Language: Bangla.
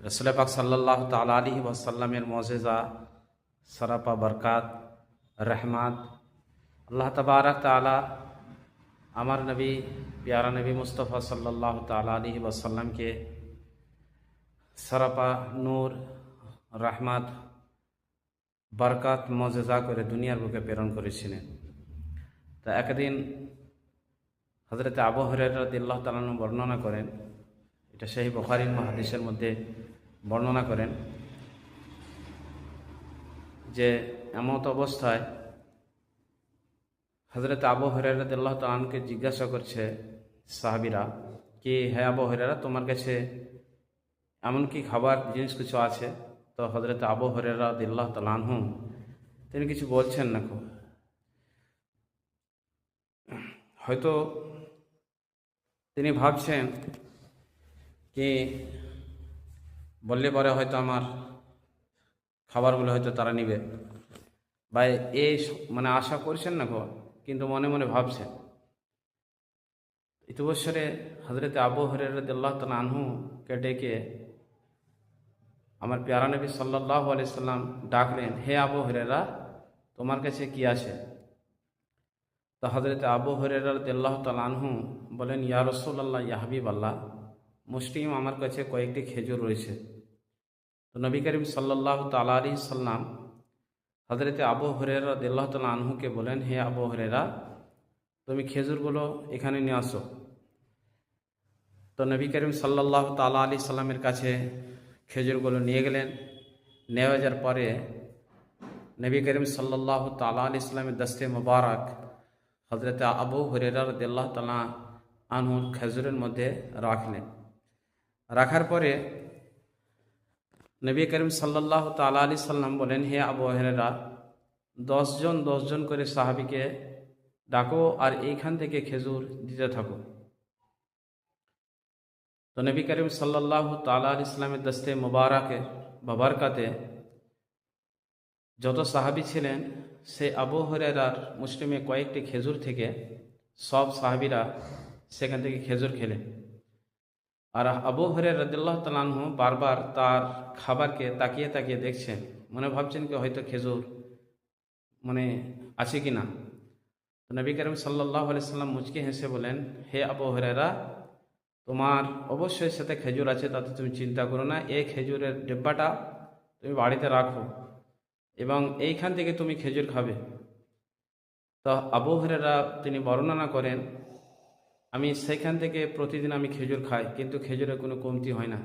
रसूल पाक सल्लल्लाहु ताला अलैहि वसल्लमेर मौजिज़ा सरापा बरक़ात रहमत अल्लाह तबारक ताला আমার নবী प्यारा नबी मुस्तफ़ा सल्लल्लाहु ताला अलैहि वसल्लम के सरापा नूर रहमत बरकत मौजिज़ा করে দুনিয়ার বুকে প্রেরণ করেছিলেন। তা একদিন হযরত আবু হুরায়রা রাদিয়াল্লাহু তাআলা আনহু বর্ণনা করেন, এটা সহিহ বুখারীর হাদিসের মধ্যে বর্ণনা করেন যে এমত অবস্থায় হযরত আবু হুরায়রা রাদিয়াল্লাহু তাআলা আনহুকে জিজ্ঞাসা করছে সাহাবীরা কি, হে আবু হুরায়রা, তোমার কাছে এমন কি খাবার জিনিস কিছু আছে? তো হযরত আবু হুরায়রা রাদিয়াল্লাহু তাআলা আনহু তিনি কিছু বলছেন না। হয়তো তিনি ভাবছেন কি বললে পরে হয়তো আমার খাবারগুলো হয়তো তারা নিবে, বা এই মানে আশা করছেন না, কিন্তু মনে মনে ভাবছেন। ইতিবৎসরে হযরত আবু হুরায়রা রাদিয়াল্লাহু তাআলা আনহুকে ডেকে আমার প্যারা নবী সাল্লাল্লাহু আলাইহি সাল্লাম ডাকলেন, হে আবু হুরায়রা, তোমার কাছে কি আছে? তো হযরত আবু হুরায়রা রাদিয়াল্লাহু তাআলা আনহু বলেন, ইয়া রাসূলুল্লাহ, ইয়া হাবিবাল্লাহ, মুসলিম আমার কাছে কয়েকটি খেজুর রয়েছে। তো নবী করিম সাল্লাল্লাহু তাআলা আলাইহি সাল্লাম হযরত আবু হুরায়রা রাদিয়াল্লাহু তাআলা আনহুকে বলেন, হে আবু হুরায়রা, তুমি খেজুরগুলো এখানে নিয়ে আসো। তো নবী করিম সাল্লাল্লাহু তাআলা আলাইহি সাল্লামের কাছে খেজুরগুলো নিয়ে গেলেন। নেওয়া যাওয়ার পরে নবী করিম সাল্লাল্লাহু তাআলা আলাইহি সাল্লামের দস্তে মুবারক হযরত আবু হুরায়রা রাদিয়াল্লাহু তাআলা আনহু খেজুরের মধ্যে রাখলেন। রাখার পরে নবী করিম সাল্লাল্লাহু তাআলা আলাইহি সাল্লাম বলেন, হে আবু হুরায়রা, 10 জন করে সাহাবীকে ডাকো আর এইখান থেকে খেজুর দিতে থাকো। তো নবী করিম সাল্লাল্লাহু তাআলা আলাইহি সাল্লামের দস্তে মুবারকে বাবরকাতে যত সাহাবী ছিলেন, সে আবু হুরায়রার মুসলিমে কয়েকটি খেজুর থেকে সব সাহাবীরা সেখান থেকে খেজুর খেলেন। আর আবু হুরায়রা রাদিয়াল্লাহু তাআলা আনহু বারবার তার খাবারকে তাকিয়ে তাকিয়ে দেখছেন, মনে ভাবছেন কি হয়তো খেজুর মানে আছে কি না। তো নবী করিম সাল্লাল্লাহু আলাইহি সাল্লাম মুচকি হেসে বলেন, হে আবু হুরায়রা, তোমার অবশ্যই সাথে খেজুর আছে, তাতে তুমি চিন্তা করো না। এই খেজুরের ডিব্বাটা তুমি বাড়িতে রাখো এবং এইখান থেকে তুমি খেজুর খাবে। তো আবু হুরায়রা তিনি বর্ণনা করেন, আমি সেইখান থেকে প্রতিদিন আমি খেজুর খাই, কিন্তু খেজুরের কোনো কমতি হয় না।